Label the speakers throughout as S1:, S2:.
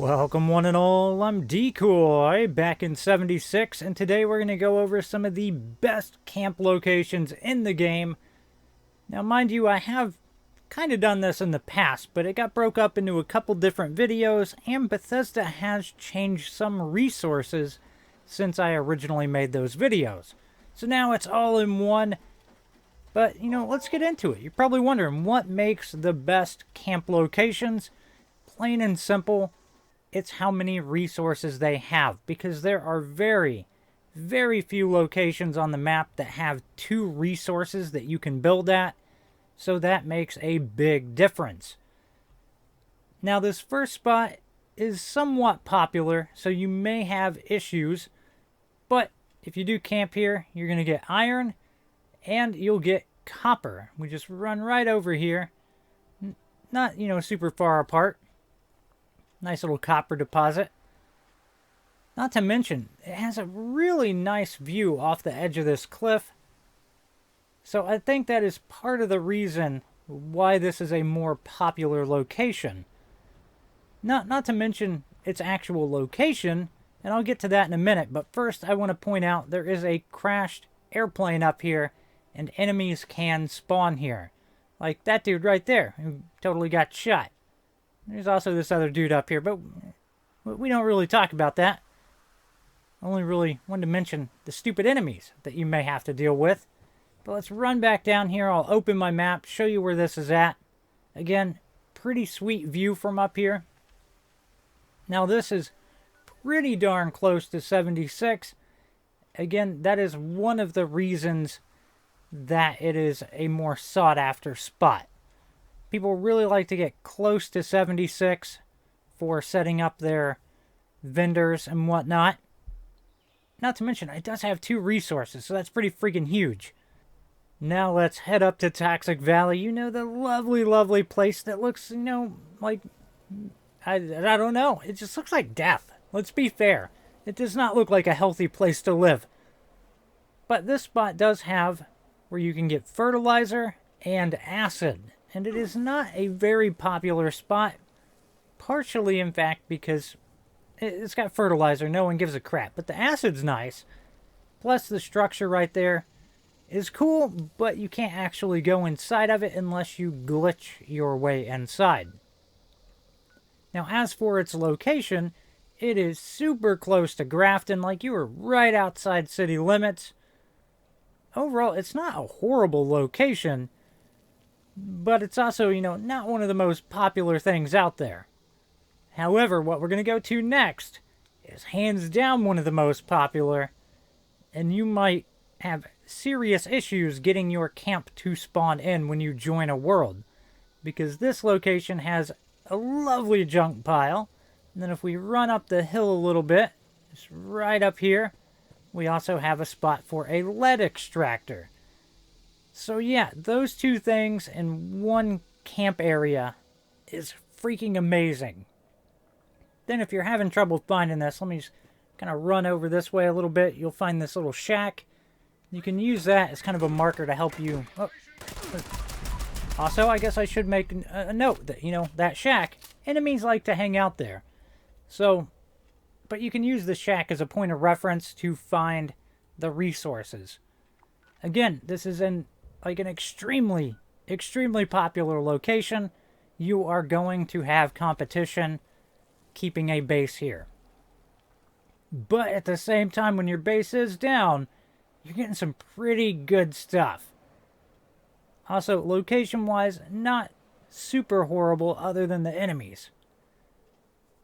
S1: Welcome one and all, I'm Decoy, back in 76, and today we're going to go over some of the best camp locations in the game. Now mind you, I have kind of done this in the past, but it got broke up into a couple different videos, and Bethesda has changed some resources since I originally made those videos. So now it's all in one, but let's get into it. You're probably wondering what makes the best camp locations. Plain and simple, it's how many resources they have, because there are very, very few locations on the map that have 2 resources that you can build at, so that makes a big difference. Now this first spot is somewhat popular, so you may have issues, but if you do camp here, you're going to get iron and you'll get copper. We just run right over here, not super far apart. Nice little copper deposit. Not to mention, it has a really nice view off the edge of this cliff. So I think that is part of the reason why this is a more popular location. Not to mention its actual location, and I'll get to that in a minute, but first I want to point out there is a crashed airplane up here, and enemies can spawn here. Like that dude right there, who totally got shot. There's also this other dude up here, but we don't really talk about that. I only really wanted to mention the stupid enemies that you may have to deal with. But let's run back down here. I'll open my map, show you where this is at. Again, pretty sweet view from up here. Now this is pretty darn close to 76. Again, that is one of the reasons that it is a more sought after spot. People really like to get close to 76 for setting up their vendors and whatnot. Not to mention, it does have 2 resources, so that's pretty freaking huge. Now let's head up to Toxic Valley. The lovely, lovely place that looks, like, I don't know. It just looks like death. Let's be fair. It does not look like a healthy place to live. But this spot does have where you can get fertilizer and acid. And it is not a very popular spot, partially, in fact, because it's got fertilizer. No one gives a crap. But the acid's nice. Plus, the structure right there is cool, but you can't actually go inside of it unless you glitch your way inside. Now, as for its location, it is super close to Grafton, like you were right outside city limits. Overall, it's not a horrible location, but it's also, not one of the most popular things out there. However, what we're going to go to next is hands down one of the most popular, and you might have serious issues getting your camp to spawn in when you join a world, because this location has a lovely junk pile. And then if we run up the hill a little bit, just right up here, we also have a spot for a lead extractor. So yeah, those 2 things in one camp area is freaking amazing. Then if you're having trouble finding this, let me just kind of run over this way a little bit. You'll find this little shack. You can use that as kind of a marker to help you. Oh. Also, I guess I should make a note that, that shack, enemies like to hang out there. So, but you can use the shack as a point of reference to find the resources. Again, this is in like an extremely, extremely popular location. You are going to have competition keeping a base here. But at the same time, when your base is down, you're getting some pretty good stuff. Also, location-wise, not super horrible other than the enemies.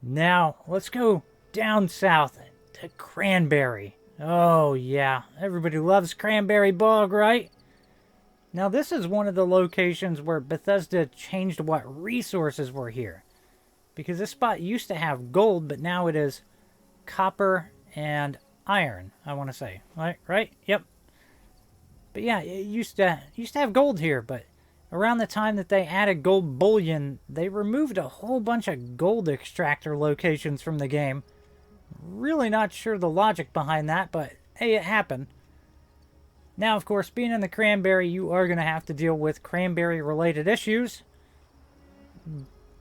S1: Now, let's go down south to Cranberry. Oh, yeah. Everybody loves Cranberry Bog, right? Now, this is one of the locations where Bethesda changed what resources were here. Because this spot used to have gold, but now it is copper and iron, I want to say. Right? Yep. But yeah, it used to have gold here, but around the time that they added gold bullion, they removed a whole bunch of gold extractor locations from the game. Really not sure the logic behind that, but hey, it happened. Now, of course, being in the Cranberry, you are going to have to deal with Cranberry-related issues.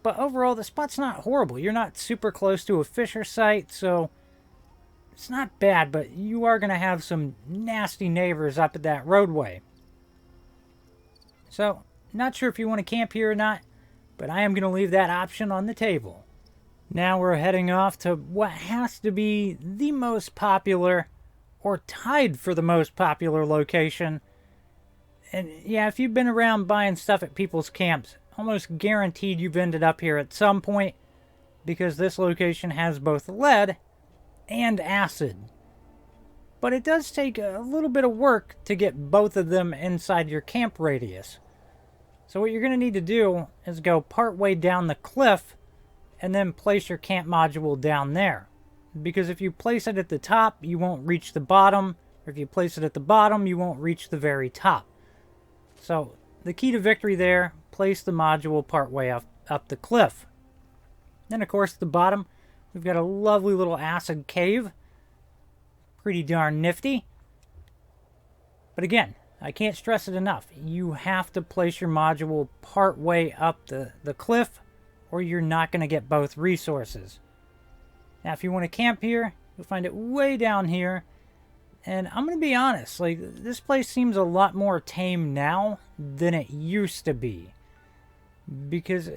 S1: But overall, the spot's not horrible. You're not super close to a fisher site, so it's not bad, but you are going to have some nasty neighbors up at that roadway. So, not sure if you want to camp here or not, but I am going to leave that option on the table. Now we're heading off to what has to be the most popular, or tied for the most popular location. And yeah, if you've been around buying stuff at people's camps, almost guaranteed you've ended up here at some point, because this location has both lead and acid. But it does take a little bit of work to get both of them inside your camp radius. So what you're going to need to do is go part way down the cliff and then place your camp module down there. Because if you place it at the top, you won't reach the bottom. Or if you place it at the bottom, you won't reach the very top. So the key to victory there, place the module part way up the cliff. Then of course at the bottom, we've got a lovely little acid cave. Pretty darn nifty. But again, I can't stress it enough. You have to place your module part way up the cliff, or you're not going to get both resources. Now, if you want to camp here, you'll find it way down here. And I'm going to be honest, like, this place seems a lot more tame now than it used to be. Because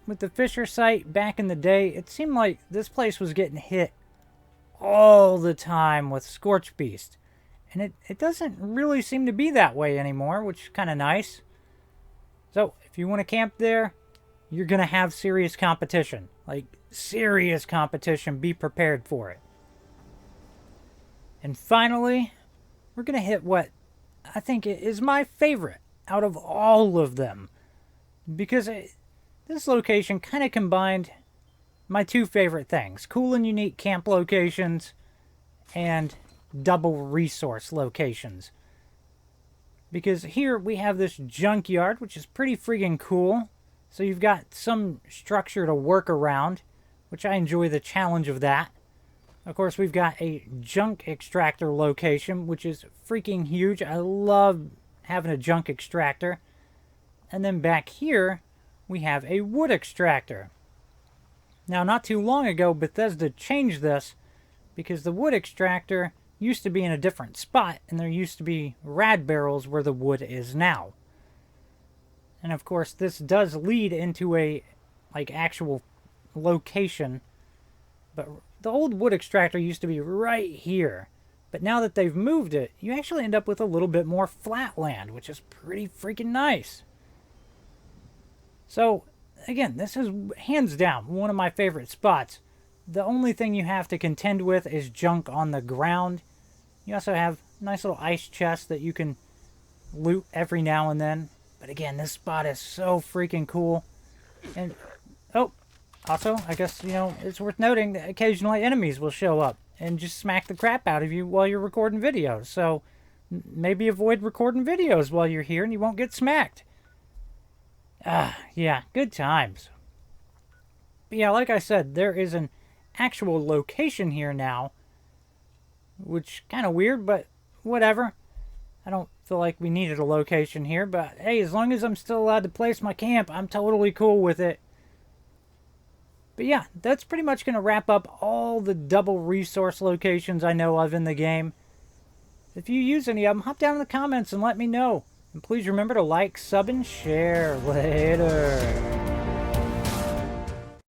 S1: with the fisher site back in the day, it seemed like this place was getting hit all the time with Scorch Beast. And it doesn't really seem to be that way anymore, which is kind of nice. So, if you want to camp there, you're going to have serious competition. Like, serious competition. Be prepared for it. And finally, we're going to hit what I think is my favorite out of all of them. Because this location kind of combined my two favorite things. Cool and unique camp locations and double resource locations. Because here we have this junkyard, which is pretty freaking cool. So you've got some structure to work around, which I enjoy the challenge of that. Of course, we've got a junk extractor location, which is freaking huge. I love having a junk extractor. And then back here, we have a wood extractor. Now, not too long ago, Bethesda changed this because the wood extractor used to be in a different spot, and there used to be rad barrels where the wood is now. And of course, this does lead into a, like, actual location. But the old wood extractor used to be right here. But now that they've moved it, you actually end up with a little bit more flat land, which is pretty freaking nice. So, again, this is hands down one of my favorite spots. The only thing you have to contend with is junk on the ground. You also have a nice little ice chest that you can loot every now and then. But again, this spot is so freaking cool. And, oh, also, I guess, you know, it's worth noting that occasionally enemies will show up and just smack the crap out of you while you're recording videos. So, maybe avoid recording videos while you're here and you won't get smacked. Yeah, good times. But yeah, like I said, there is an actual location here now, which kind of weird, but whatever. I don't feel like we needed a location here, but hey, as long as I'm still allowed to place my camp, I'm totally cool with it. But yeah, that's pretty much going to wrap up all the double resource locations I know of in the game. If you use any of them, hop down in the comments and let me know. And please remember to like, sub, and share. Later.